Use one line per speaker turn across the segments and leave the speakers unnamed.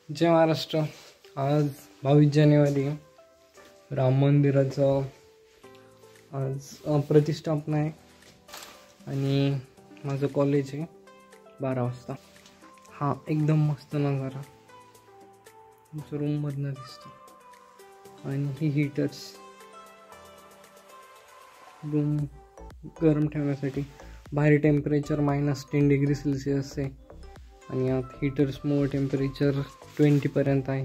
जय महाराष्ट्र। आज 22 जानेवारी राम मंदिराचं आज प्रतिष्ठापना आहे आणि माझं कॉलेज आहे 12 वाजता। हा एकदम मस्त नजारा तुमच्या रूममधनं दिसतो आणि ही हीटर्स रूम गरम ठेवण्यासाठी। बाहेर टेम्परेचर -10 डिग्री सेल्सिअस आहे आणि आत हीटर्समुळे टेम्परेचर 20 पर्यंत आहे।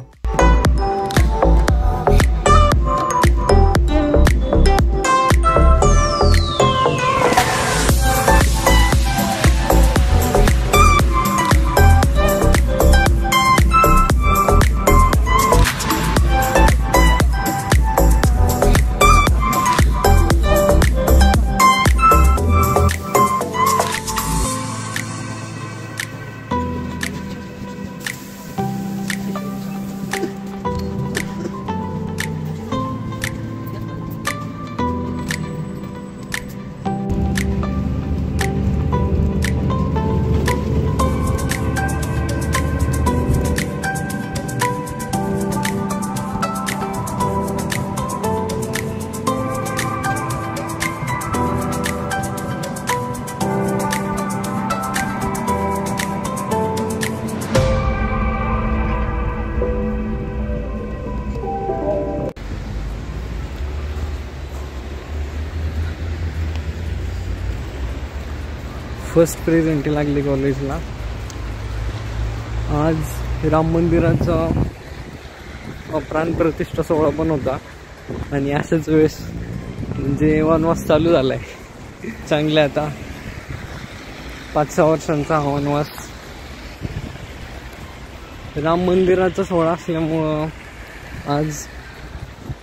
फर्स्ट प्रेझेंट लागली कॉलेजला। आज राम मंदिराचा प्राण प्रतिष्ठा सोहळा पण होता आणि अशाच वेळेस म्हणजे वनवास चालू झालाय। चांगले आता 5-6 वर्षांचा वनवास। राम मंदिराचा सोहळा असल्यामुळं आज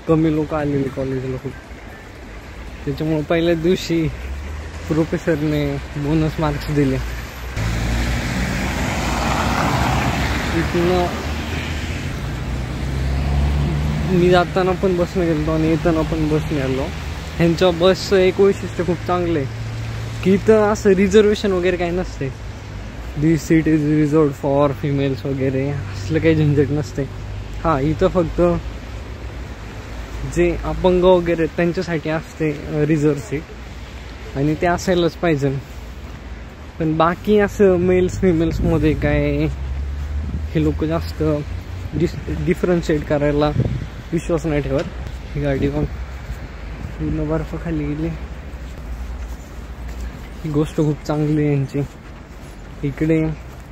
कमी लोक आलेले कॉलेजला खूप, त्याच्यामुळे पहिल्या दिवशी प्रोफेसरने बोनस मार्क्स दिले। इथनं मी जाताना पण बसने गेलो आणि येताना पण बसने आलो। ह्यांच्या बसचं एक वैशिष्ट्य खूप चांगलं आहे की इथं असं रिझर्वेशन वगैरे काही नसते। This seat is reserved for females वगैरे असलं काही झंझट नसते। हां, इथं फक्त जे अपंग वगैरे त्यांच्यासाठी असते रिझर्व सीट आणि ते असायलाच पाहिजे। पण बाकी असं मेल्स फिमेल्समध्ये काय हे लोक जास्त डिफरन्शिएट करायला विश्वास नाही ठेवत। ही गाडी पण पूर्ण बर्फ खाली गेली। ही गोष्ट खूप चांगली आहे यांची। इकडे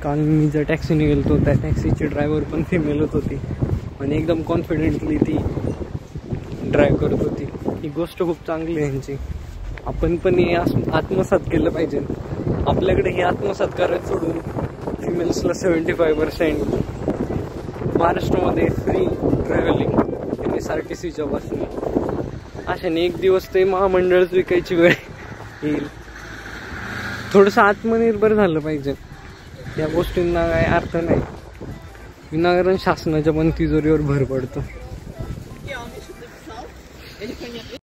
काल मी ज्या टॅक्सीने गेलो त्या टॅक्सीची ड्रायव्हर पण फिमेलच होती आणि एकदम कॉन्फिडेंटली ती ड्राईव्ह करत होती। ही गोष्ट खूप चांगली आहे यांची। आपण पण हे आत्मसात केलं पाहिजे। आपल्याकडे हे आत्मसात करायचं सोडून फिमेल्सला 75% महाराष्ट्रामध्ये फ्री ट्रॅव्हलिंग SRTCच्या बसने। अशाने एक दिवस ते महामंडळच विकायची वेळ येईल। थोडंसं आत्मनिर्भर झालं पाहिजे। या गोष्टींना काय अर्थ नाही, विनाकारण शासनाच्या पण तिजोरीवर भर पडतो।